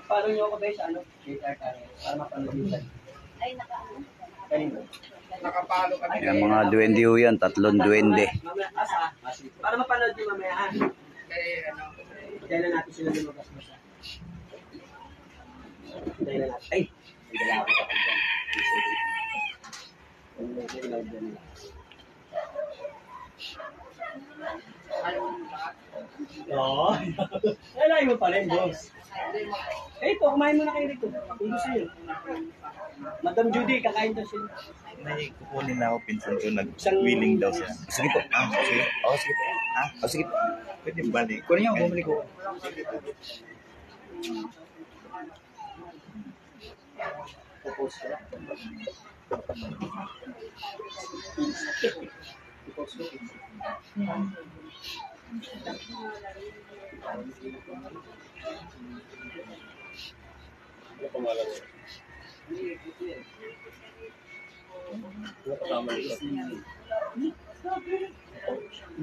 Paano nyo ako ba sa ano? Para mapanood yun. Ay, naka-ano? Kanino? Nakapalo kami. Yan mga duwende ho yan, 3 duwende. Para mapanood nyo mamaya ha. Kaya ano. Kaya na natin sila lumabas basta. Kaya na natin. Ay! Hindi na ako kapag dyan. Oo. Alay mo pa rin, boss. Eh, ito, kumain mo na kayo rito. Kung gusto nyo. Madam Judy, kakain daw sila. May kukunin na ako, pinsan ko, nag-willing daw siya. Sige po. Sige. Oh, sige po. Ha? Oh, sige po. Pwede balik. Kunin niyo, bumalik ko. Tapos ka.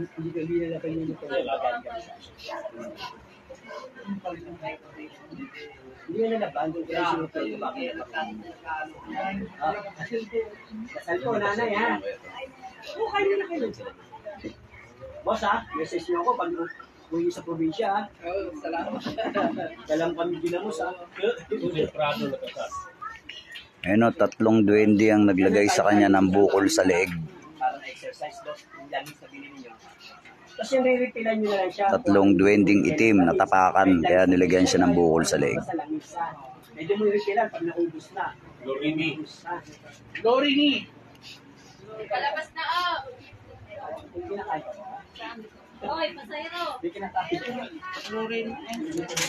Hindi na kayo nito. Hindi na nabandong kayo sinuto ko bakit. Kasal ko, nanay ha. Oo, kayo na kayo. Boss ha, message niyo ako pag uwi sa probinsya ha. Oh, salamat. Dalang kami ginamos ha. Ayun o, 3 duwende ang naglagay sa kanya ng bukol sa leeg. Para na-exercise dos, yung lagi sa binili niyo. Tapos yung re-repilan nyo na lang siya. 3 duwending itim na tapakan, kaya nilagyan siya ng bukol sa leeg. Basta langis ha. Medyo mo i-repilan pag naubos na. Lorini. Lorini. Palabas na, oh! Hindi kinakain. Hoy, pasayro! Hindi kinakain. Lorini.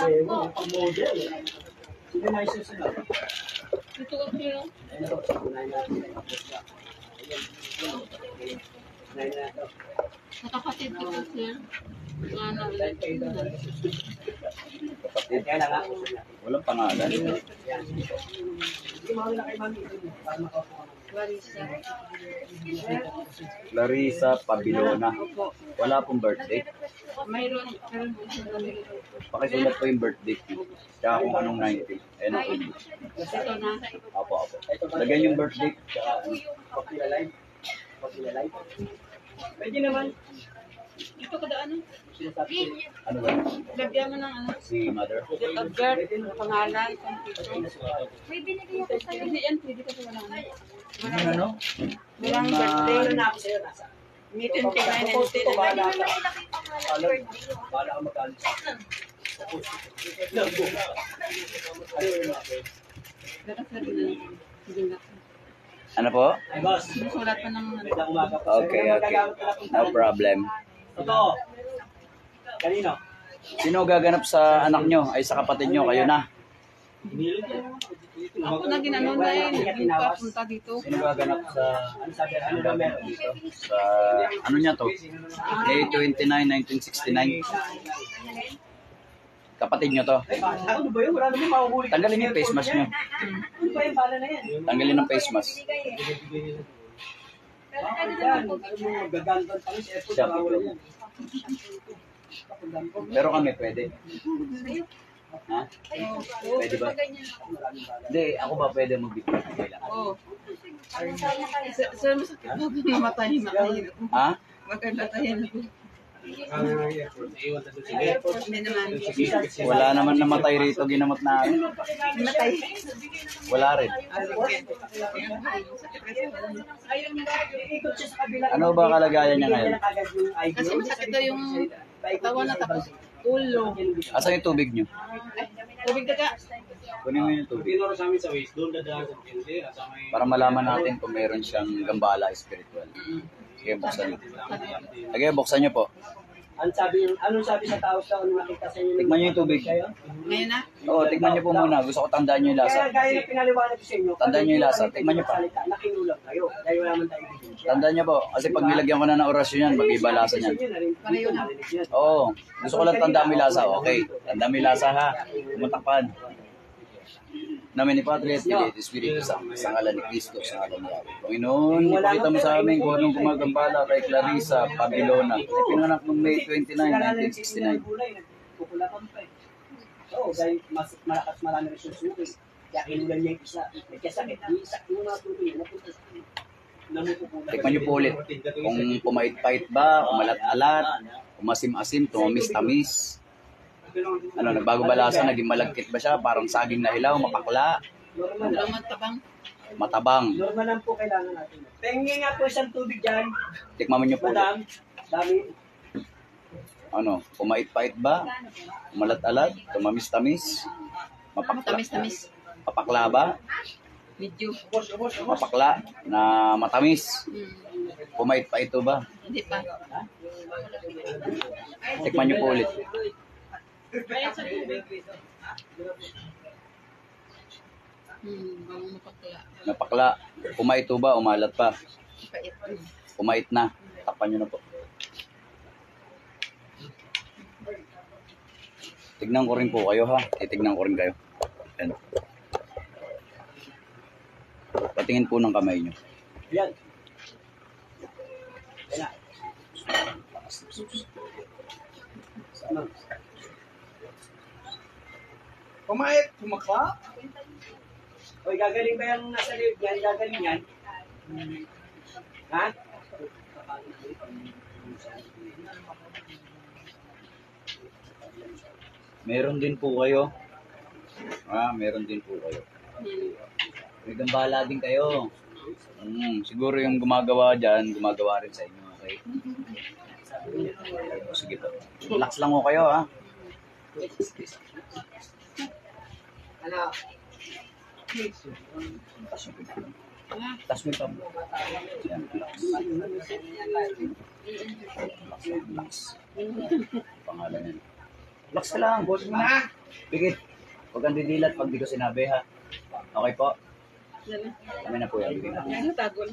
Ang model. Sino na yung susunod? Ito ko sino? Ayun o, unahin natin. Unahin na ito. Nakapatid ko po siya. Ano, Kapatid, Kaya na nga. walang pangalan. Yan. Hindi mo na kay mami. Para makakuha. Clarissa Pabilona. Wala pong birthday. mayroon po siya kami. Pakisulat po yung birthday. Tsaka kung anong 90. Ayun ang ulit. Ito na. Apo, apo. Lagyan yung birthday. Tsaka Pag-ilalive. Pag-ilalive. Pwede naman. Ito kada ano? ano ba? Lagyan mo ng ano? Si mother. Date of birth, pangalan, computer. May binigay ako sa'yo. Hindi yan, pwede kasi wala na. Ano, ano? Walang Wala birthday. na ako sa'yo. Nasa. May 29 and Post ko, bahala ka. 10. Bahala ka mag-alis. Ano po? Ay, boss. Sulat pa ng ano. Magandang umaga po. Okay, okay. No problem. Totoo. Kanino? Sino gaganap sa anak nyo? Ay sa kapatid nyo? Kayo na. Ako na ginano na yun. Hindi pa punta dito. Sino gaganap sa Ano sabi? Ano na meron? dito? Sa ano niya to? May 29, 1969. Kapatid nyo to. Ay, ano ba yun? Wala naman mahuhuli. Tanggalin yung face mask nyo. Ano ba yung bala na yan? Tanggalin ng face mask. Yan. Ano mo, gagantan pa rin sa airport. Siya, Wala yan. Pero kami pwede. Ha? Pwede ba? Hindi, ako ba pwede magbigay? Oo. Sir, masakit na ako namatayin na kayo. Ha? Magkakatayin ako. Hindi naman. Wala naman namatay rito, ginamot na Namatay. wala rin. Ikot siya sa kabila. Ano ba kalagayan niya ngayon? Kasi masakit daw yung katawan na tapos ulo. Asan yung tubig nyo? Tubig daga. Kunin mo yung tubig. Pinuro sa amin sa waist, doon dadaan sa pindi, sa may... Para malaman natin kung meron siyang gambala spiritual. Sige, buksan nyo. Sige, buksan nyo po. Anong sabi sa tao sa ano nakita sa inyo? Tikman nyo yung tubig. Ngayon na. Oo, tikman nyo po muna. Gusto ko tandaan nyo yung Kaya lasa. gaya na pinaliwanag ko sa inyo. Tandaan nyo yung lasa. Tikman nyo pa. Nakinulang kayo. Dahil wala man tayo ebidensya. Tandaan nyo po. Kasi pag nilagyan ko na ng orasyon yan, mag-iba lasa niyan. Pareho na. Oo. Gusto ko lang tandaan mo yung lasa. Okay. Tandaan mo yung lasa ha. Tumatakpan. Namin ni Padre at Espiritu Espiritu sa ngalan ni Cristo, sa ngalan ni Yahweh. Panginoon, ipakita mo sa amin kung anong gumagambala kay Clarissa Pabilona. Pinanganak noong May 29, 1969. Oo, dahil mas malakas marami rin susuki. Kaya kinulan niya yung isa. May kasakit. Yung isa, yung mga tuloy, napunta sa namupupunan. Tikman niyo po ulit. Kung pumait-pait ba, umalat-alat, umasim-asim, tumamis-tamis. Ano, nagbago ba lasa? Naging malagkit ba siya? Parang saging na hilaw, mapakla, Normal lang. matabang. Normal lang po kailangan natin. Pengi nga po isang tubig dyan. Tikman niyo po ulit. Madam, dami. Ano, pumait-pait ba? Umalat-alat, tumamis-tamis, mapakla. Tamis-tamis. Papakla ba? Medyo. Mapakla na matamis. Pumait-pait to ba? Hindi pa. Tikman niyo po ulit. Bang mapakla. Napakla. Pumait to ba? Umalat pa. Pait. Pumait na. Takpan niyo na po. Tignan ko rin po kayo ha. Titignan ko rin kayo. Ayan. Patingin po ng kamay niyo. Yan. Yan na. Ano? Pumait, pumakla. Oy, gagaling ba yung nasa live yan? Gagaling yan? Ha? Meron din po kayo. Meron din po kayo. May gambala din kayo. Siguro yung gumagawa dyan, gumagawa rin sa inyo. Okay? Sige po. Relax lang ko kayo ha. Ano? Tas mo ito. Yan, relax. Relax. Pangalan yan. Relax ka lang. Boss mo na. Pigit. Huwag kang didilat pag di ko sinabi ha. Okay po? Amin na po yan. Tagol.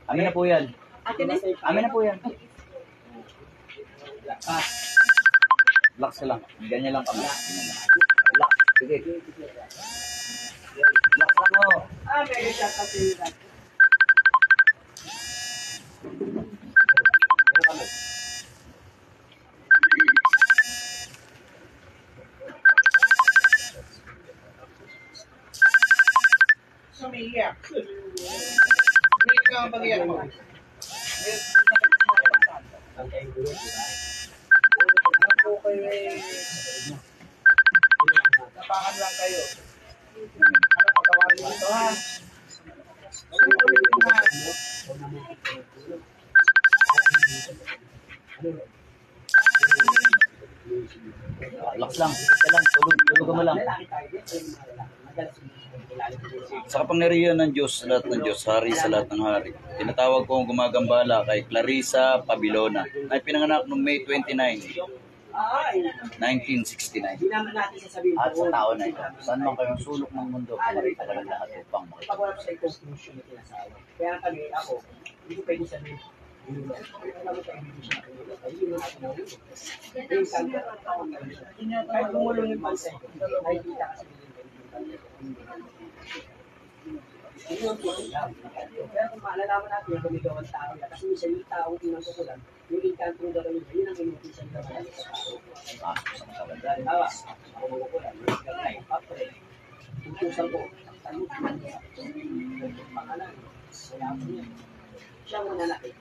Amin na po yan. Akin eh. Amin na po yan. Relax ka lang. Ganyan lang kami. Ganyan lang. Relax. Pigit. Relax lang mo. Mega shot out to you. Sumiyak. Umiyak ka ang pag-iyak mo. Ano po kayo eh. Napakan lang kayo. Ano, patawarin mo ito ha. Ulit mo ha. Relax lang. Relax lang. Tulog mo lang. Sa kapangyarihan ng Diyos, sa lahat ng Diyos, hari sa lahat ng hari. Tinatawag ko ang gumagambala kay Clarissa Pabilona, ay pinanganak noong May 29, 1969. Hindi naman natin sasabihin. At sa taon na ito, saan man kayong sulok ng mundo, kumarita ka ng lahat upang makita. Pag-wala ko sa conclusion na tinasawa. Kaya kami, ako, hindi ko pwede sabihin. Kahit bumulong yung pansin, nakikita kasi pero kung maalalaman natin yung gumigawang tao yan, kasi minsan yung taong pinagkukulan, yung inkanto ng gawin yun ang inutusan ng gawin sa tao. Dahil hawa, ako magukulan, yung gagay, papre, tutusan ko, tanong, pangalan, wala ko niya. Siya ang mananakit.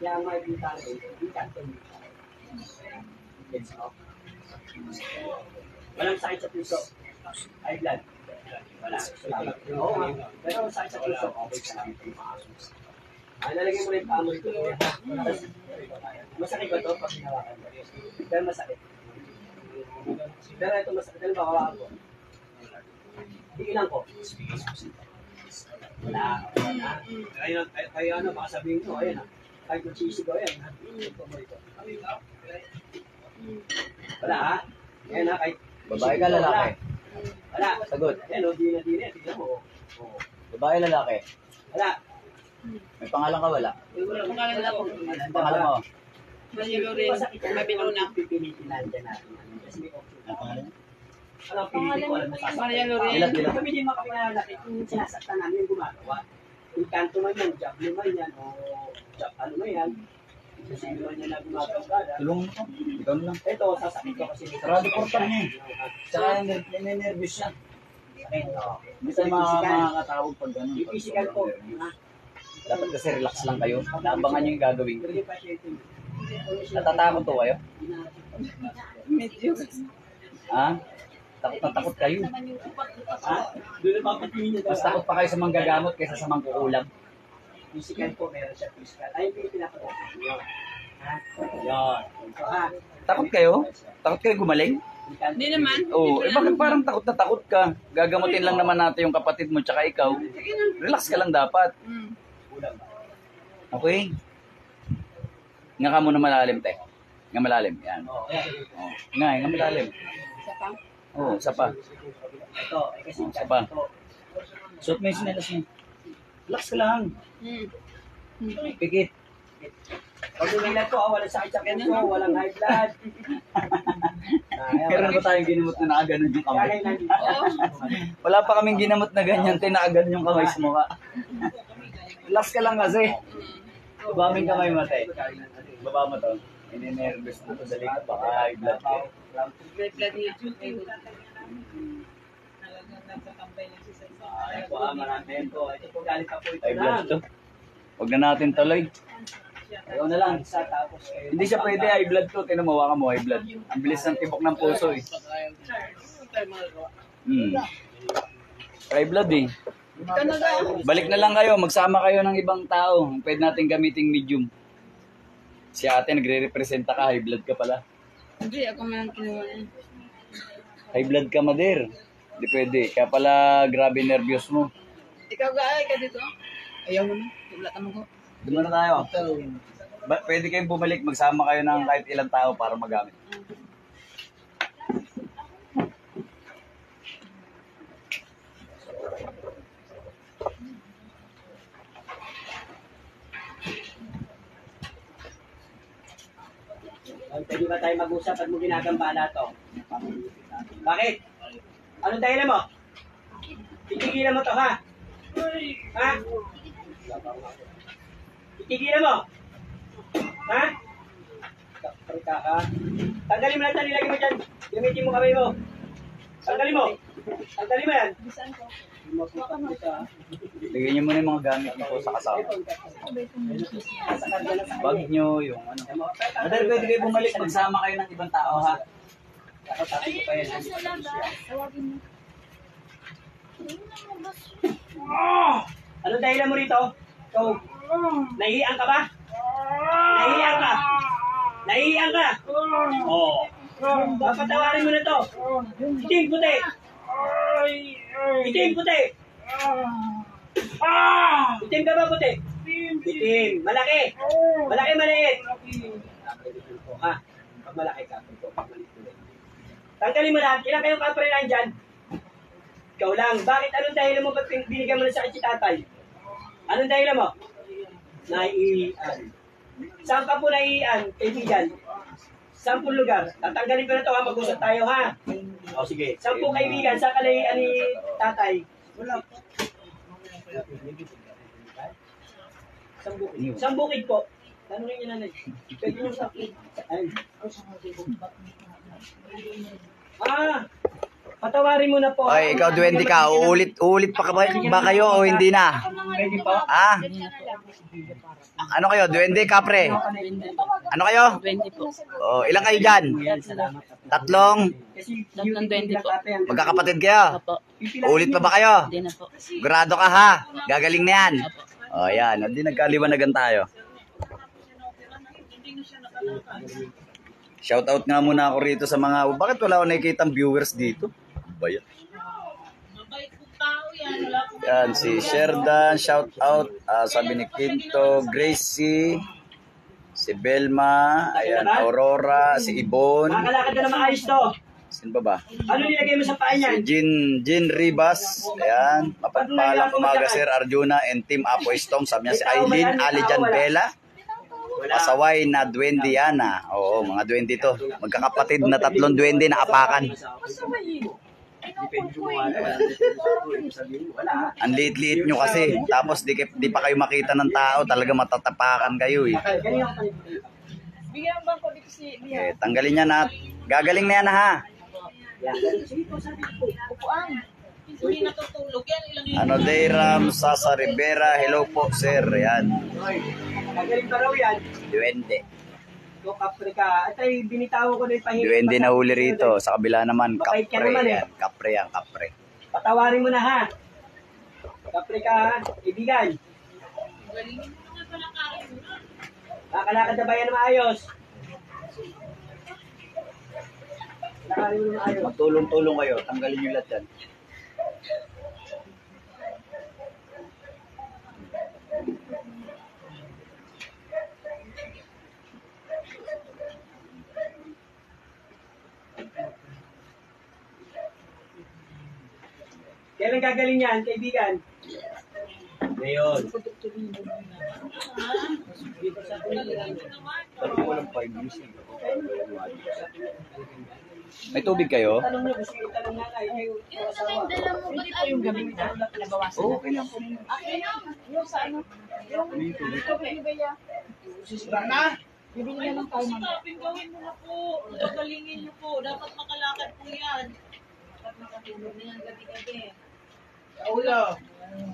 Kaya ang makikita rin, inkanto niya. Gets off. Walang sakit sa puso. High blood. Wala. Oo. Pero ang sakit sa puso, okay ka lang. Nalagay mo rin pa mo ito. Masakit ba ito pag hinawakan mo? Pero masakit. Pero ito masakit. Ano ba hawakan ko? Ilan ko? Wala. Kaya ano, baka sabihin ko, ayan. Kahit kung sisig ko, ayan. Wala ha? Ayan ha, kahit Babae ka, lalaki? wala. Sagot. Ayan o, di na. Tignan mo. Babae, lalaki? Wala. May pangalan ka, wala? Pangalan na po. Ang pangalan mo? Malilo rin. Mabiluna. Pipilitin natin natin. Kasi may option. Ang pangalan? Ano ang pilitin ko? Alam mo sa Maria Loren. Ilan? Kami din makapinalaki kung sinasaktan namin yung gumagawa. Yung kanto man yan, job naman yan, o job ano man yan. Kasi naman niya na gumagawgada. Tulungan mo ko. Ikaw na lang. Ito, sasakit ko kasi. Sarado portal niya eh. Tsaka nervous siya. Sakit, oo. Minsan makakatawag pag gano'n. Yung physical po. Ha? Dapat kasi relax lang kayo. Abangan niyo yung gagawin ko. Hindi pa siya ito. Natatakot to kayo? Medyo. Ha? Takot na takot kayo. Ha? Doon na papatingin niya. Mas takot pa kayo sa manggagamot kaysa sa mangkukulam. Physical po, meron siya physical. Ayun po yung pinapatapos niyo. Ha? Yan. Ito ha. Takot kayo? Takot kayo gumaling? Hindi naman. Oo. Eh bakit parang takot na takot ka? Gagamutin lang naman natin yung kapatid mo tsaka ikaw. Relax ka lang dapat. Mm. Okay? Nga ka muna malalim, te. Nga malalim. Yan. Oo, yan. Oh. Nga malalim. Isa pa? Oo, isa pa. Ito, eh kasi Isa pa. ito. Suot mo yung sinelas mo. Relax ka lang. Mm. Pigit. Pag umilat ko, walang sakit sa puso, walang high blood. Meron ba tayong ginamot na nakaganon yung kamay? Kaya nandito. Wala pa kaming ginamot na ganyan, tinakagan yung kamay sa mukha. Relax ka lang kasi. Baba mo yung kamay mo, te. Baba mo to. Ininervous na to. Dali ka baka high blood ka. May blood niya. Ay po, marami po. Ito po galing pa po ito High blood lang. to. Huwag na natin tuloy. Ayaw na lang, isa tapos kayo. Hindi siya pwede high blood to. Tinawakan mo high blood. Ang bilis ng tibok ng puso eh. High blood eh. Ikaw na daw. Balik na lang kayo. Magsama kayo ng ibang tao. Pwede natin gamiting medium. Si ate nagre-representa ka. High blood ka pala. Hindi, ako man ang kinuha niya. High blood ka, Mader. Hindi pwede. Kaya pala grabe nervyos mo. Ikaw gaay ka dito? Ayaw mo na. Wala ka mo ko. Doon na tayo. Pwede kayong bumalik. Magsama kayo ng kahit ilang tao para magamit. Pwede ba tayo mag-usap at mo ginagambala to? Bakit? Anong dahilan mo? Titigilan mo to, ha? Ha? Titigilan mo? Ha? Karika ka. Tanggalin mo lang ito, nilagay mo dyan. Gamitin mo kamay mo. Tanggalin mo. Tanggalin mo yan. Lagyan niyo muna yung mga gamit niyo po sa kasama. Bag niyo, yung ano. Mader, pwede kayo bumalik. Magsama kayo ng ibang tao, ha? Kakatasin ko pa yan. Anong dahilan mo rito? So, nahihiyan ka ba? Nahihiyan ka? Nahihiyan ka? Oo. Papatawarin mo na to. Itim puti. Itim puti. Itim ka ba puti? Itim. Malaki. Malaki, maliit. Ha? Pag malaki ka, pag maliit. Tanggalin mo lahat. Ilan kayong kapre lang dyan? Ikaw lang. Bakit? Anong dahilan mo ba't binigyan mo ng sakit si tatay? Anong dahilan mo? Naiiyan. Saan ka po naiiyan, kaibigan? 10 lugar. Tatanggalin ko na ito ha. Mag-usap tayo ha. O sige. 10 kaibigan. Saan ka naiiyan ni tatay? Wala. Isang bukid po. Tanungin niyo nanay. Pwede nyo sa akin. Patawarin mo na po. Ay, ikaw, duwende ka. Uulit pa ba kayo o hindi na? Pwede po. Ah? Ano kayo? Duwende, kapre? Ano kayo? 20 po. Oh, ilang kayo dyan? Salamat. Tatlong? Kasi Tatlong 20 po. Magkakapatid kayo? Opo. Ulit pa ba kayo? Hindi na po. Grado ka ha? Gagaling na yan. O, yan. Hindi nagkaliwanagan tayo. Shoutout nga muna ako rito sa mga... Bakit wala ako nakikitang viewers dito? Ba yan? Yan, si Sherdan, shoutout. Sabi ni Quinto, Gracie, si Belma, ayan, Aurora, si Ibon. Makakalakad ka na maayos to. Sino ba? Ano nilagay mo sa paa Si niyan? Jin Ribas, ayan, mapagpalang umaga Sir Arjuna and Team Apo Istong. Sabi niya si Aileen Alijan Bella, pasaway na duwende yan. Oo, mga duwende to. Magkakapatid na 3 duwende na apakan. Hindi pwede gumawa na. Wala na sabihin. Wala. Ang liit-liit nyo kasi. Tapos di pa kayo makita ng tao. Talaga matatapakan kayo eh. Ganyan ako panipin. Bigyan ang bangko dito si Okay, Lia. tanggalin niya na. Gagaling na yan ha. Yan, ganun. Sige po, sabi ko. Upuan. Hindi natutulog yan. Ilang Ano day Ram Sasa Rivera. Hello po sir. Yan. Hoy, gagaling pa raw yan. Duwende. Ito, kapre ka. At ay, binitaw ko na yung pahinga. Duwende na huli rito. Sa kabila naman, Mabait ka kapre naman, eh. yan. Kapre yan, kapre. Patawarin mo na ha. Kapre ka ha. Ibigan. Nakalakad na ba yan na maayos? Nakalakad mo na maayos. Magtulong-tulong kayo. Tanggalin nyo lahat yan. Kailan gagaling yan, kaibigan? Ngayon. May tubig kayo? Tanong niyo, gusto yung tanong nga kayo. Hindi po yung gabi na nabawasan. Oo, okay lang po. Yung sa ano? Yung bibili Na? Bibili na lang tayo man. Gawin mo na po. Gagalingin niyo po. Dapat makalakad po yan. Dapat makatulog na yan gabi-gabi. Sa ulo.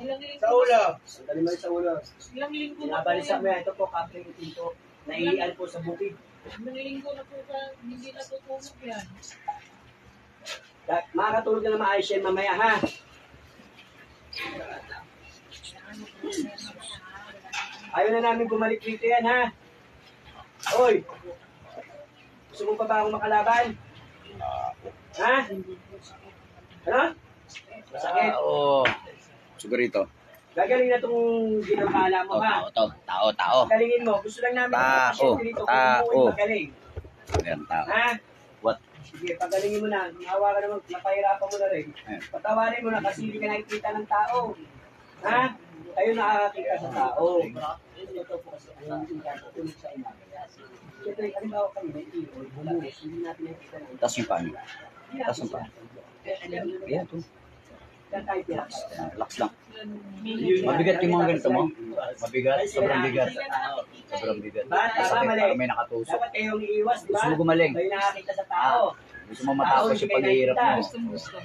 Ilang linggo, Sa ulo. Sandali mo sa ulo. ilang linggo na po Binabalisan yan. mo yan. Ito po, kapring itinto. Naiian po sa bukid. Ilang linggo na po ka, hindi natutulog yan. Makakatulog ka na maayos yan mamaya ha. Ayaw na namin bumalik dito yan ha. Hoy! Gusto mo pa ba akong makalaban? Ha? Ano? Masakit. Oo. Sigurito. Gagaling na itong ginapala mo ha. Tao. Galingin mo. Gusto lang namin Tao. pasyente dito kung Tao. umuwi magaling. Ayan, tao. Ha? What? Sige, pagalingin mo na. Nahawa ka naman, napahirapan mo na rin. Ayan. Patawarin mo na kasi hindi ka nakikita ng tao. Ha? Kayo nakakakita sa tao. Ito po kasi ang tulog sa ina. Siyempre, halimbawa kami, may iyo, bumuhos, hindi natin nakikita ng Tapos yung paano? Tapos yung paano? Ayan, ito. Kaya tayo pinaka. Relax lang. Mabigat yung mga ganito mo? Mabigat? Sobrang bigat. Sobrang bigat. Masakit para may nakatusok. Dapat kayong iiwas, di ba? Gusto mo gumaling? Kayo nakakita sa tao. Gusto mo matapos yung paghihirap mo. Gusto.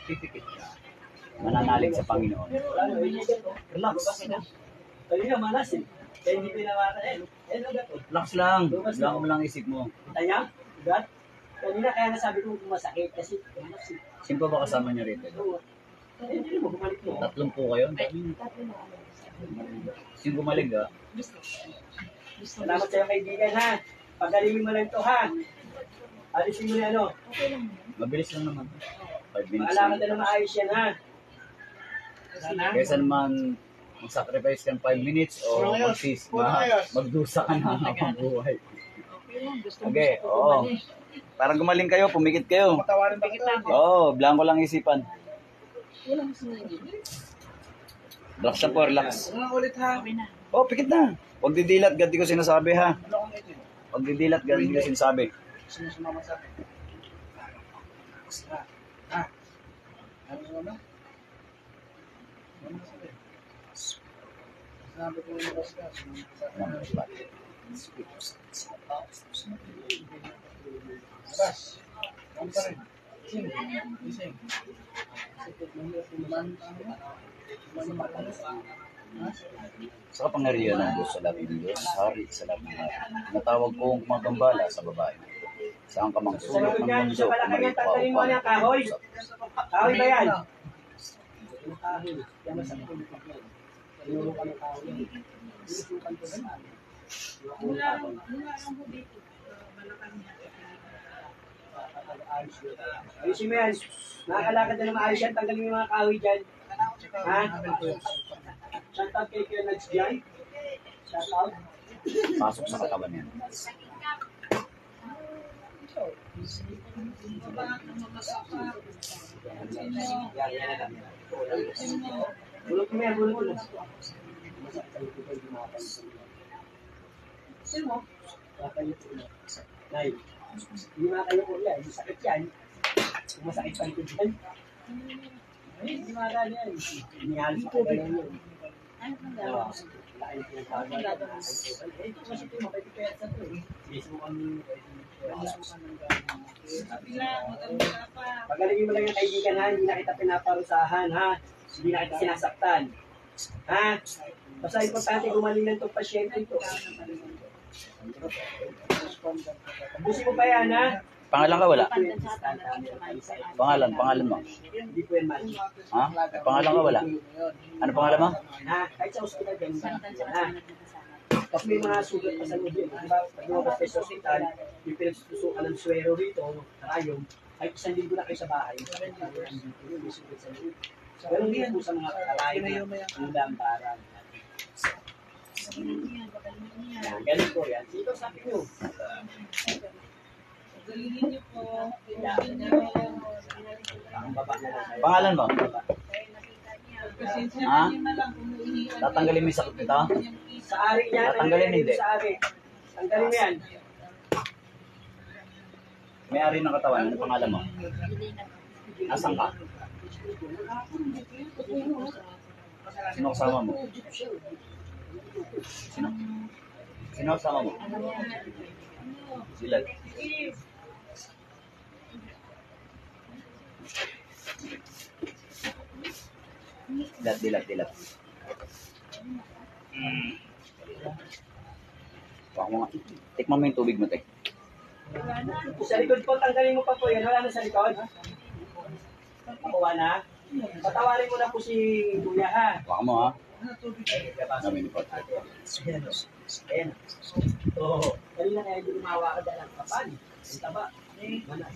Mananalig sa Panginoon. Ano, Relax. kayo nga malas eh. Kaya hindi pinawatan eh. Ano ba ito? Relax lang. Lang mo lang isip mo. Kita niya? Ugat? Kanina kaya nasabi ko kung masakit kasi malas eh. Sino pa ba kasama niyo rito? Oo. Eh, hindi mo bumalik mo. Tatlong po kayo? Sino gumaling ka? Salamat sa'yo kaibigan ha. Pagalingin mo lang ito ha. Alisin mo na ano. Mabilis lang naman. 5 minutes Paalala ka lang. na maayos yan ha. Kaysa naman mag-sacrifice ka ng 5 minutes o magdusa ka na habang buhay. Okay, oo. Parang gumaling kayo, pumikit kayo. Patawarin ba kita? Oo, blanco lang isipan. Relax na po, relax. Una ulit ha. Oh, pikit na. Huwag didilat, ganti ko sinasabi ha. Huwag didilat, ganti ko sinasabi. Sino sumama sa akin? Ha? Ano sumama? Sabi ko yung labas ka. Sumama sa akin. Labas. Ano pa rin? Sing. Sing. Sa kapangyarihan ng Diyos sa labi ng Diyos, hari sa labi ng hari. Natawag kong magambala sa babae. Saan ka mang Sa sulok loob ng yan, mundo, sa palakay kumalit yan, pa tatayin mo upang niya kahoy. Kahoy ba yan? Ano? Kahoy. Yan masakit yung likod yan. Tinulong ka ng kahoy. Tinutukan ko na. Mula lang po dito. Balakang niya. Ayusin mo yan. Nakakalakad na na maayos yan. Tanggalin mo yung mga kahoy dyan. Ha? Shout out kay Kuya Nads dyan. Shout out. pasok sa katawan yan. Bulot mo yan, bulot mo. Sino mo? Kakayo po na. Nay, hindi makakayo po yan. Masakit yan. Kung masakit pa ito dyan. Ay, di marami yan. Inihalis pa kayo yun. Ano pang Dalawa. gagawin? Lain ko yung gagawin. Ito kasi ito, mapipipesa to eh. Mismo kami. Bila, mag-alala pa. Pagalingin mo lang yung kaibigan ha, hindi na kita pinaparusahan ha. Hindi na kita sinasaktan. Ha? Basta importante gumaling ng itong pasyente ito. Tapusin mo pa yan ha. Pangalan ka wala? Pangalan mo. Hindi ko yan man. Ha? Pangalan ka wala? Ano pangalan mo? Ha? Kahit sa ospital din. Ha? Tapos may mga sugat pa sa loob yun. Diba? Pag lumabas kayo sa ospital, yung pinagsusukan ng swero rito, karayong, kahit 1 linggo na kayo sa bahay, may sugat sa loob. Ganun din po sa mga karayong na ang barang. Yan, ganun po yan. Dito sabi nyo. Galingin niyo po. Ang baba na lang. Pangalan mo? Pasensya Ha? niyo na lang kung uhihiyan. Tatanggalin mo yung sakit nito? Sa ari yan. Tatanggalin, hindi. Sa ari. Tanggalin mo yan. May-ari ng katawan. Ano pangalan mo? Nasaan ka? Sino kasama mo? Sino? Sino kasama mo? Sila. Dilat. Baka mo nga. Tikman mo yung tubig mo, tek. Sa likod po, tanggalin mo pa po yan. Wala na sa likod. Pakuha na. Patawarin mo na po si Kuya ha. Baka mo, ha? Namin ni Pat. Ayan. Oo. Kanina kaya hindi lumawa ka dahil ang kapal. Ang taba. Manas.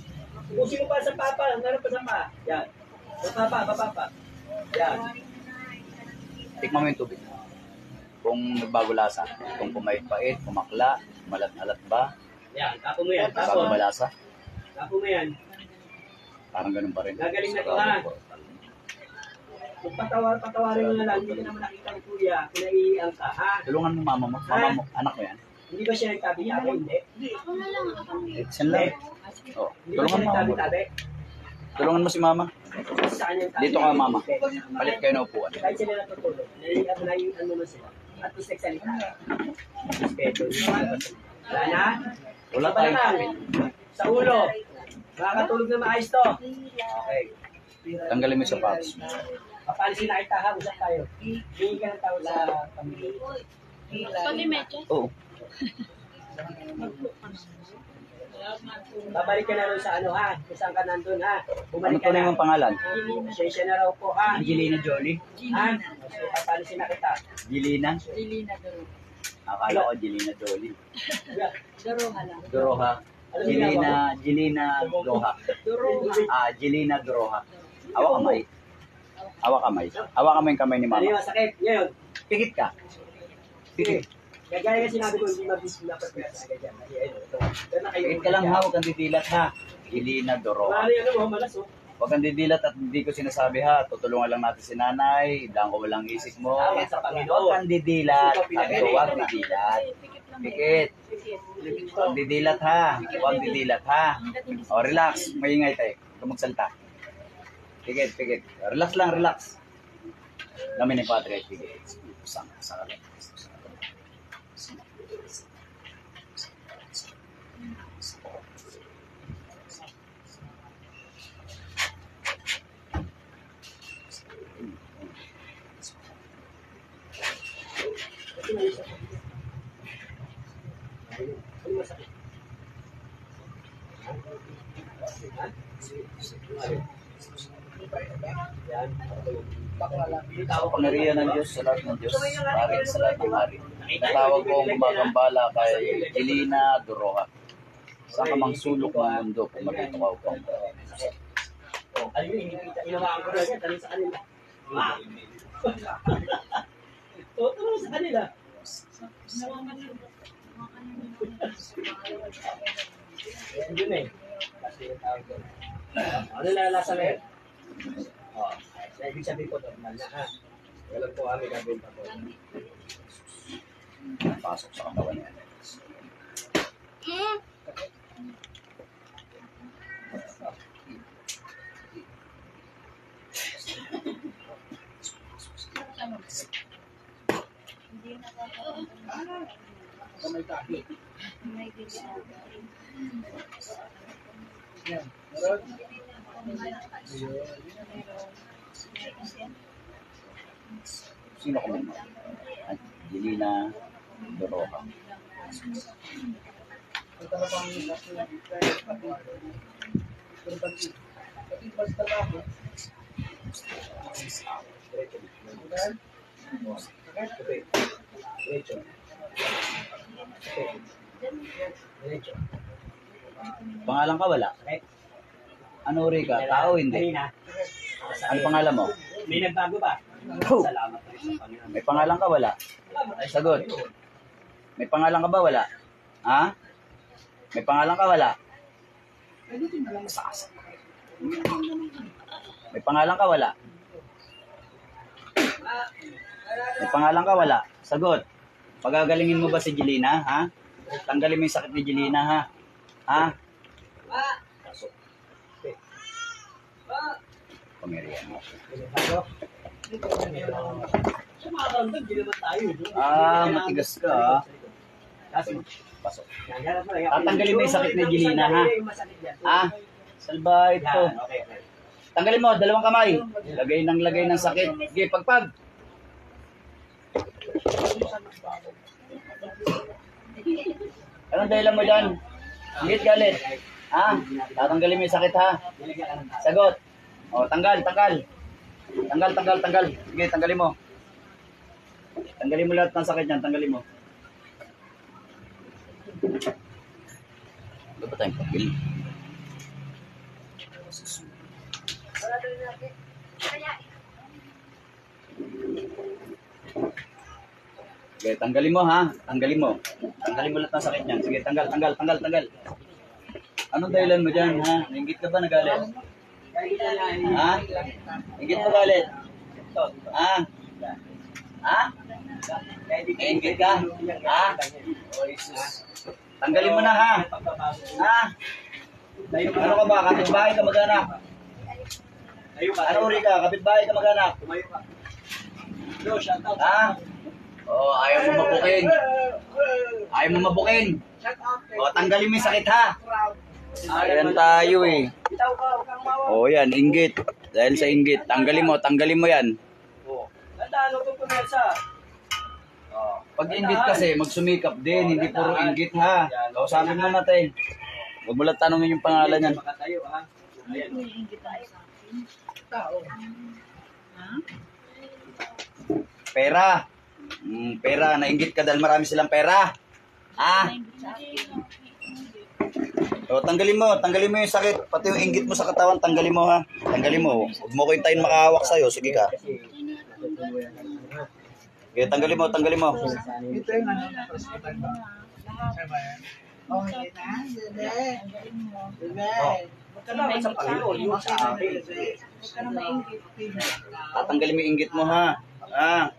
Pusin mo pa sa papa. Meron pa sa pa. Yan. Sa papa. Yan. Tikman mo yung tubig. Kung nagbago lasa. Kung pumait-pait, pumakla, malat-alat ba, Yan. Tapo mo yan. bago ba lasa? Tapo mo yan. Parang ganun pa rin. Gagaling na to, ha? Kung patawarin mo na lang, hindi ka naman nakita ng Kuya. Pinaiiang ka, ha? Tulungan mo mama mo. Mama mo, anak mo yan. Hindi ba siya nagtabi-tabi? Hindi. Yan lang. Oh, Hindi ba tulungan siya mo mama mo. nagtabi-tabi? Tulungan mo si mama. Sa kanya yung tabi. Dito ka mama. Palit kayo na upuan. Kahit sila natutulog, naiiyan mo na sila. At least nagsalita. Schedule. Wala na? Wala Sa balakang. tayo. Sa ulo. Makakatulog na maayos to. Okay. Tanggalin mo yung sapatos. Papalisin na kita ha, usap tayo. Hingi ka ng tawag sa pamilya. Oo. Babalik ka na rin sa ano ha, kung saan ka nandun ha. Ano Bumalik ka tunay na. mong pangalan? Pasensya na raw po ha. Angelina Jolie? Ha? Papalisin na kita. Gilina? Lilina Doro. Akala ko Angelina Jolie. Doroha lang. Doroha. Gilina Doroha. Doroha. Gilina Doroha. Hawak kamay. Hawak kamay. Hawak kamay yung kamay ni Ano yung mama. sakit? Ngayon, Pikit ka. Pikit. gagaya ka sinabi ko, hindi mabis dapat kaya sa agad yan. Kasi ayun, ito. Pero na kayo. Pikit ka lang ha, huwag kang didilat ha. Gilina Doroha. Ano yung ano mo, malas oh. Huwag kang didilat at hindi ko sinasabi ha. Tutulungan lang natin si nanay. Daan ko walang isip mo. Tama sa Panginoon. Huwag kang didilat. Sabi ko, huwag didilat. Pikit. Huwag didilat ha. Huwag didilat ha. O, relax. Maingay tayo. Huwag magsalita. Pikit. Relax lang, relax. Kami ni Patrick. Pikit. Sang kalang. Ano masakit? Yan. Sa pangyarihan ng Diyos, sa lahat ng Diyos, hari sa lahat ng hari. Natawag ko ang gumagambala kay Gilina Doroha. Sa kamang sulok ng mundo, pumatito ka upang. Oh, alam mo, inawaan ko na yan. Tanong sa kanila. Tanong sa kanila. Yan yun eh. Kasi yung tawag doon. Ano lalasa na yun? Oh, sa ibig sabihin ko, normal na ha. Walang po kami gagawin pa po. Pasok sa katawan niya. Kamay kaki. May bigyan ako. Yan. Meron? Sino ka muna? Angelina Doroca. Ang tarapang pati basta ako. Diretso. Diretso. Pangalan ka wala? Ano uri ka? Tao hindi? Kanina. Ano pangalan mo? May nagbago ba? Oh. Salamat rin sa Panginoon. May pangalan ka wala? Ay, sagot. May pangalan ka ba wala? Ha? May pangalan ka wala? May pangalan ka wala? May pangalan ka wala? Sagot. Pagagalingin mo ba si Jelina, ha? Tanggalin mo yung sakit ni Jelina, ha? Ha? Pamirihan mo. Sumakakandang, di naman tayo. Ah, matigas ka, ha? Kasi, Pasok. tatanggalin Tatanggalin mo yung sakit ni Jelina, ha? Ha? Salba ito. Okay, okay. Tanggalin mo, dalawang kamay. Lagay ng sakit. Sige, pagpag. Anong dahilan mo dyan? Ingit galit. Ha? Tatanggalin mo yung sakit, ha? Sagot. O, tanggal. Tanggal. Sige, tanggalin mo. Tanggalin mo lahat ng sakit niyan. Tanggalin mo. Ano ba tayong pagbil? Sige, tanggalin mo, ha? Tanggalin mo lahat ng sakit niyan. Sige, tanggal. Anong dahilan mo dyan, ha? Nainggit ka ba nagalit? Ha? Nainggit mo galit? Ha? Ha? Nainggit ka? Ha? Oh, Jesus. Tanggalin mo na, ha? Ha? Ano ka ba? Kapitbahay ka mag-anak? Ano uri ka? Kapitbahay ka mag-anak? Ha? Oh, ayaw mo mabukin. Oh, tanggalin mo yung sakit, ha? Ayan tayo, eh. Oh, yan, inggit. Dahil sa inggit. Tanggalin mo yan. Ano kung pumersa? Pag inggit kasi, magsumikap din. Hindi puro inggit, ha? Kausapin mo natin. Huwag mo lang tanongin yung pangalan yan. Makatayo, ha? Ayan. Pera. Pera. Nainggit ka dahil marami silang pera. Ha? O, tanggalin mo yung sakit. Pati yung inggit mo sa katawan, tanggalin mo, ha? Tanggalin mo. Huwag mo ko hintayin makahawak sa'yo. Sige ka. Okay, tanggalin mo. Ito yung ano. Okay na. Salamat sa Panginoon. Yung sa amin. Tatanggalin mo yung inggit mo, ha? Ha?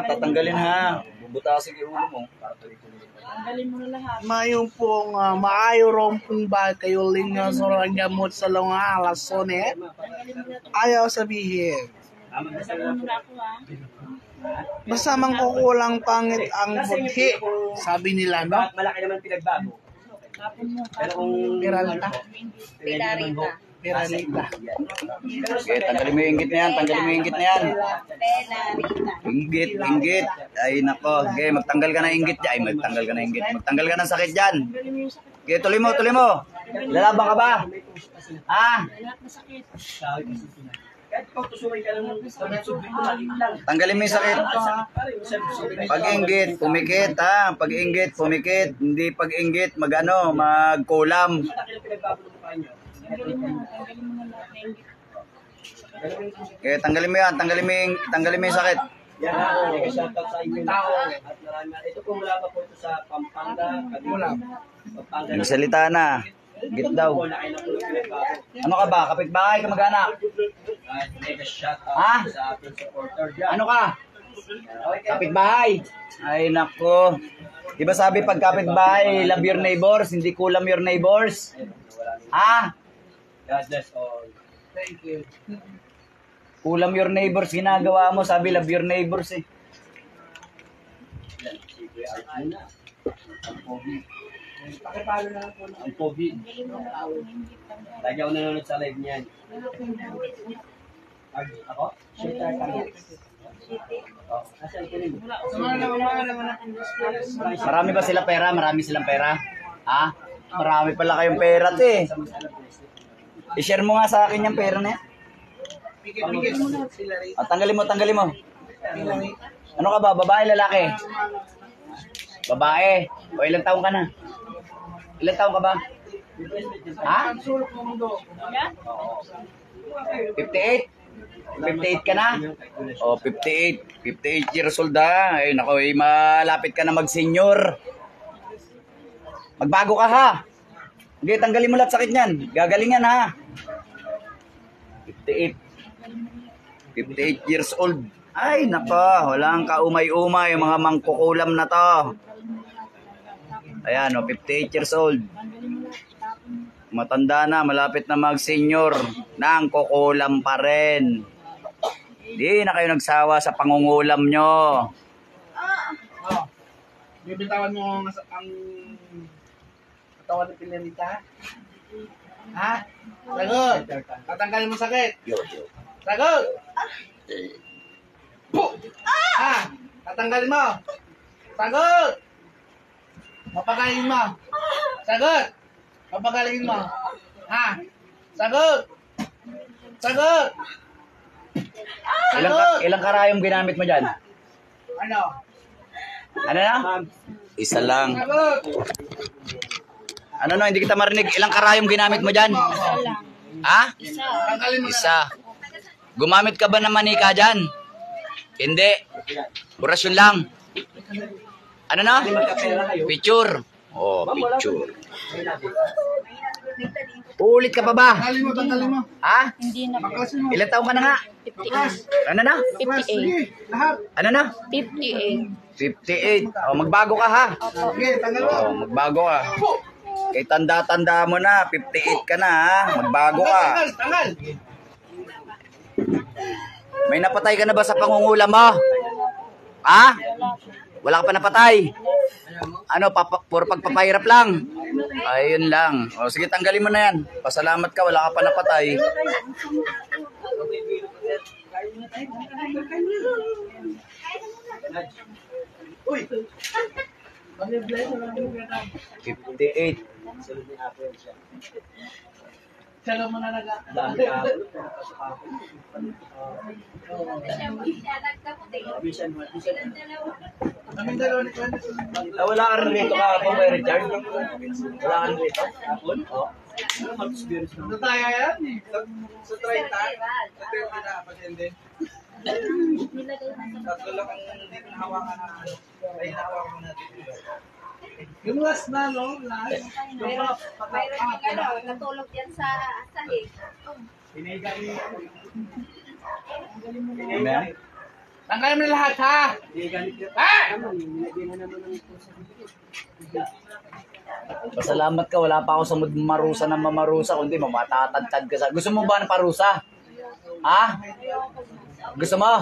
Tatanggalin, ha? Bubutasin yung ulo mo. Tanggalin mo na lahat. Mayroon pong maayo ron pong ba kayo linya sa gamot sa mga alason eh? Ayaw sabihin. Tanggalin mo na ako, ha? Basta mang kukulang pangit ang budhi. Sabi nila, no? Malaki naman pinagbago. Tapon mo. Pero kung... Piralita. Pilarita. Piralita. Okay, tanggalin mo yung inggit na yan. Pilarita. Inggit. Ay, nako. Okay, magtanggal ka ng inggit dyan. Ay, magtanggal ka ng sakit dyan. Okay, tuloy mo. Lalaban ka ba? Ha? Lahat masakit. Kahit kung tusurin ka lang lang. Tanggalin mo yung sakit. Pag-inggit, pumikit, ha? Pag-inggit, pumikit. Hindi pag-inggit, magkulam. Malaki na pinagbago ng mukha niyo. Tanggalin mo na lahat na inggit. Okay, tanggalin mo yan. Tanggalin mo yung sakit. Yan ha, nag-shoutout sa inyo tao. At marami. Ito po mula pa po ito sa Pampanga. Pampanga. Nagsalita na. Git daw. Laki na po ng pinagbago. Ano ka ba? Kapitbahay ka mag-anak? At nag-shoutout Ha? sa ating supporter dyan. Ano ka? Kapitbahay. Ay, nako. Di ba sabi pag kapitbahay, love your neighbors, hindi kulam your neighbors? Ha? God bless all. Thank you. Kulam your neighbors, ginagawa mo, sabi love your neighbors, eh. Si Kuya Arjun na. Ang pogi. Pakipalo na lang po. Ang pogi. Lagi ako nanonood sa live niyan. Ako? Shooter kami. Marami ba sila pera? Marami silang pera? Ha? Marami pala kayong pera, te. I-share mo nga sa akin yung pera na yan. Tanggalin mo, tanggalin mo. Ano ka ba? Babae, lalaki? Babae. O ilang taong ka na? Ilang taong ka ba? Ha? 58? 58 ka na? O, 58. 58 years old ha. Ay, nako, malapit ka na mag-senior. Magbago ka ha. Hindi, tanggalin mo lahat sakit niyan. Gagalingan ha. 58. 58 years old. Ay, nako, walang kaumay-umay, mga mangkukulam na to. Ayan, 58 years old. Matanda na, malapit na mag-senior. Nang kukulam pa rin. Di na kayo nagsawa sa pangungulam nyo. Bibitawan mo ang katawan ni Pilarita? Ha? Sagot! Tatanggalin mo sakit? Sagot! Ha? Tatanggalin mo? Sagot! Mapagaling mo? Sagot! Mapagaling mo? Ha? Sagot! Sagot! Ilang karayom ginamit mo dyan? Ano? Ano na? Isa lang. Sagot! Ano no, hindi kita marinig. Ilang karayom ginamit mo dyan? Ha? Tanggalin mo na. Isa. Gumamit ka ba ng manika dyan? Hindi. Orasyon lang. Ano na? Picture. Oh, picture. Ulit ka pa ba? Tanggalin mo, tanggalin mo. Ha? Hindi na po. Baklasin mo. Ilang taong ka na nga? 58. Ano na? 58. Sige, lahat. Ano na? 58. 58. Oh, magbago ka ha. Sige, tanggal mo. Oh, magbago ka. Kay tanda-tanda mo na, 58 ka na ha. Magbago ka. Tanggal, tanggal. May napatay ka na ba sa pangungulam mo? Ha? Wala ka pa napatay? Ano, puro pagpapahirap lang? Ayun lang. O sige, tanggalin mo na yan. Pasalamat ka, wala ka pa napatay. Uy! 58. Salo mo na naga. Dami ka. Kaming dalawa ni Juan. Wala ka rin rito ka po kay Richard? Wala ka rin rito? Hapon? Oo. Ano mag-experience naman? Sa tayo yan. Sa 30. Sa 30 na pasyente. Tatlo lang ang hindi ko nahawakan na ano. Ay, nahawakan mo natin. Yung last na, no? Last. Mayroon natulog yan sa sahig. Amen? Tanggalin mo na lahat, ha? Hindi ganit yun. Ha? Hindi na naman ang puso. Pasalamat ka, wala pa ako sa marusa ng mamarusa, kundi mamatatagtad ka sa... Gusto mo ba ng parusa? Ha? Gusto mo?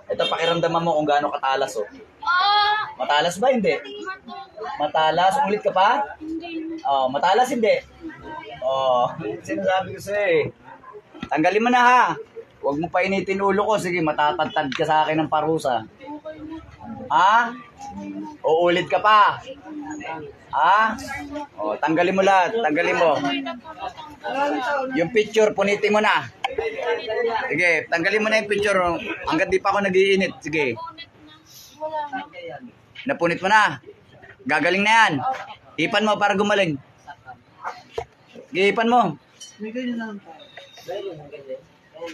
Ito, pakiramdaman mo kung gaano katalas, oh. Matalas ba? Hindi. Matalas? Ulit ka pa? Oh, matalas hindi. Oh, sinasabi ko sa'yo eh. Tanggalin mo na ha. Huwag mo pa initin ulo ko. Sige, matatagtad ka sa akin ng parusa. Ha? O ulit ka pa? Ha? O, tanggalin mo lahat. Tanggalin mo. Yung picture, punitin mo na. Sige, tanggalin mo na yung picture. Hanggat di pa ako nag-iinit. Sige. Napunit mo na. Gagaling na yan. Ipan mo para gumaling. Ipan mo.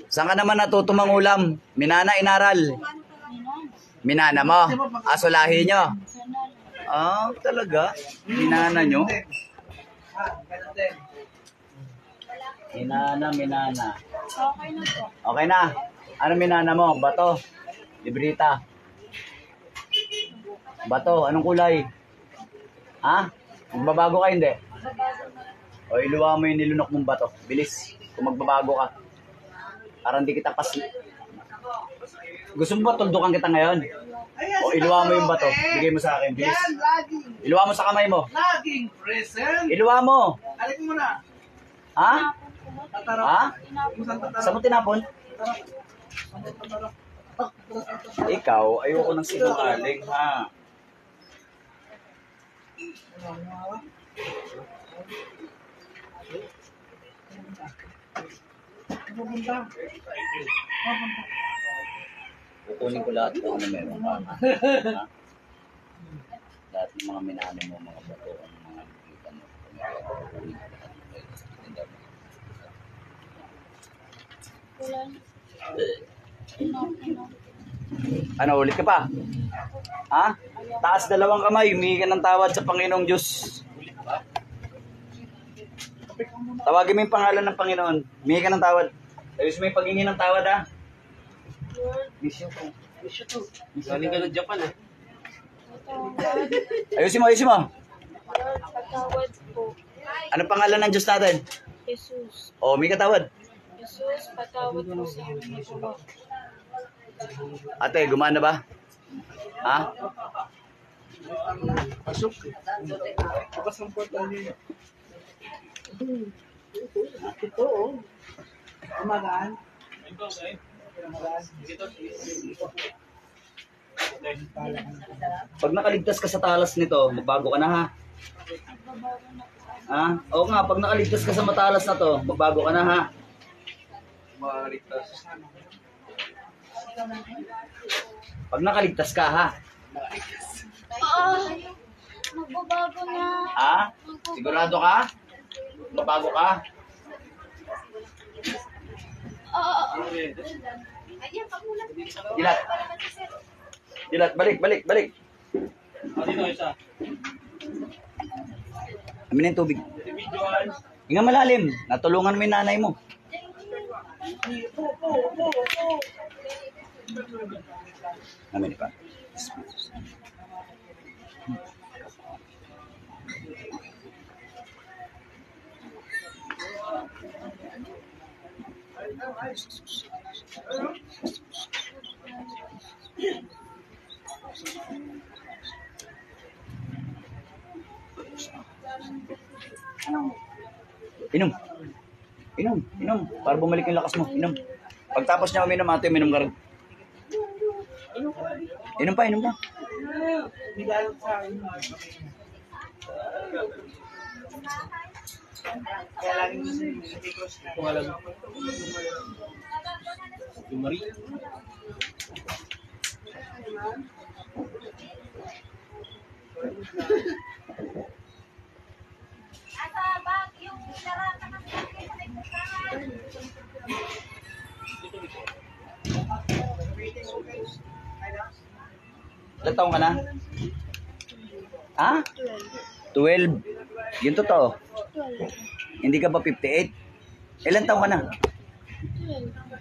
Saan ka naman natuto mangulam? Minana inaral. Minana mo? Asulahi nyo? Ah, talaga? Minana nyo? Minana. Okay na. Ano minana mo? Bato? Librita? Bato? Anong kulay? Ha? Magbabago ka hindi? O iluwa mo yung nilunok mong bato. Bilis. Kung magbabago ka. Para hindi kita Gusto mo ba tuldukan kita ngayon? O iluwa mo yung bato. Bigay mo sa akin. Bilis. Yan, laging. Iluwa mo sa kamay mo. Laging present. Iluwa mo. Alik mo na. Ha? Tatarok. Ha? Isang tatarok. Saan mo tinapon? Ikaw, ayoko ng sinungaling, ha? Kukunin ko lahat ng ano meron ka. Ha? Lahat ng mga minano mo, mga bato, mga lupitan mo. Kukunin ko lahat. Ano, ulit ka pa? Ha? Taas dalawang kamay, humingi ka ng tawad sa Panginoong Diyos. Tawagin mo yung pangalan ng Panginoon. Humingi ka ng tawad. Ayos mo yung paghingi ng tawad, ha? Miss you po. Galing ka ng Japan, ha? Ayusin mo, ayusin mo. Patawad po. Ano pangalan ng Diyos natin? Jesus. O, humingi ka tawad. Jesus, patawad po sa amin na po. Ate, gumana ba? Ha? Pasok. Bukas ang portal niyo. Ito, oh. Umagaan. Pag nakaligtas ka sa talas nito, magbago ka na, ha? Ha? Oo nga, pag nakaligtas ka sa matalas na to, magbago ka na, ha? Pag nakaligtas ka, ha? Magbabago na. Ha? Sigurado ka? Magbago ka? Dilat. Dilat, balik, balik, balik. Amin yung tubig. Hinga malalim. Natulungan mo yung nanay mo. Amin pa. Inom. Inom, inom. Para bumalik yung lakas mo. Inom. Pagtapos niya uminom, ate, uminom ka rin. Inom pa, inom pa. Kaya laging sa Picos na. Ilan taong ka na? Ha? 12. Yung totoo. Hindi ka ba 58? Ilan taong ka na?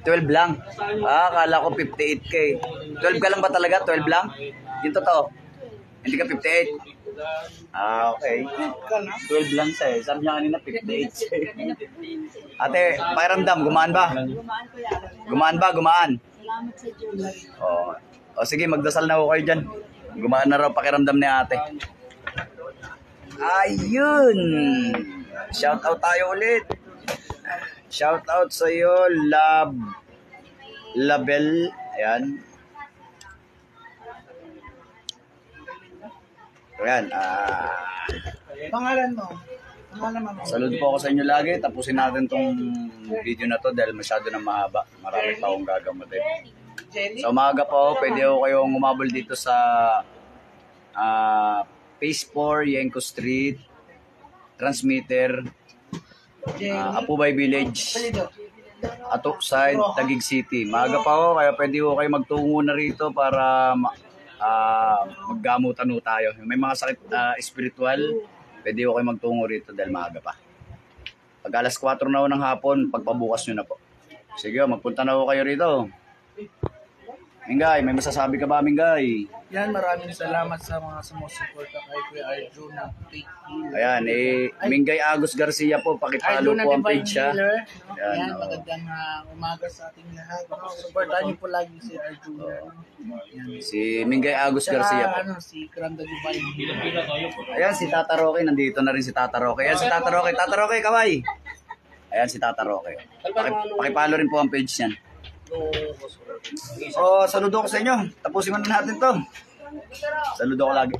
12 lang. Akala ko 58K. 12 ka lang ba talaga? 12 lang? Yung totoo. Hindi ka 58? Okay. 12 lang siya eh. Sabi niya kanina 58 siya eh. Ate, pakiramdam, gumaan ba? Gumaan ba? Gumaan? Salamat sa Diyos. O sige, magdasal na ako kayo dyan. Gumaan na raw pakiramdam ni ate. Ayun! Shout out tayo ulit. Shout out sa iyo, Label. Ayan. Ayan. Pangalan mo? Pangalan mo? Salud po ako sa inyo lagi. Tapusin natin tong video na to dahil masyado na mahaba. Marami pa akong gagamutin. Jenny? Sa umaga po, pwede ako kayong umabol dito sa Phase 4, Yenko Street, Transmitter, Apubay Village, Atok Side, Taguig City. Maaga pa ako, kaya pwede ko kayo magtungo na rito para maggamutan tayo. May mga sakit spiritual, pwede ko kayo magtungo rito dahil maaga pa. Pag alas 4 na ng hapon, pagpabukas nyo na po. Sige, magpunta na ako kayo rito. Mingay, may masasabi ka ba, Mingay? Yan, maraming salamat sa mga sumusuporta kay Kuya Arjuna Faith Healer. Ayan, Mingay Agus Garcia po, pakipalo Arjuna po ang Divine page siya. Healer. Yan, Yan, oo. magandang umaga sa ating lahat. Supportahan niyo po lagi si Arjuna. Yan. Si Mingay Agus Garcia po. Si Granda Divine Healer. Ayan, si Tata Roque, nandito na rin si Tata Roque. Ayan, si Tata Roque. Tata Roque, kaway. Ayan, si Tata Roque. Pakipalo rin po ang page niyan. Saludo ko sa inyo. Tapusin mo na natin to. Saludo ko lagi.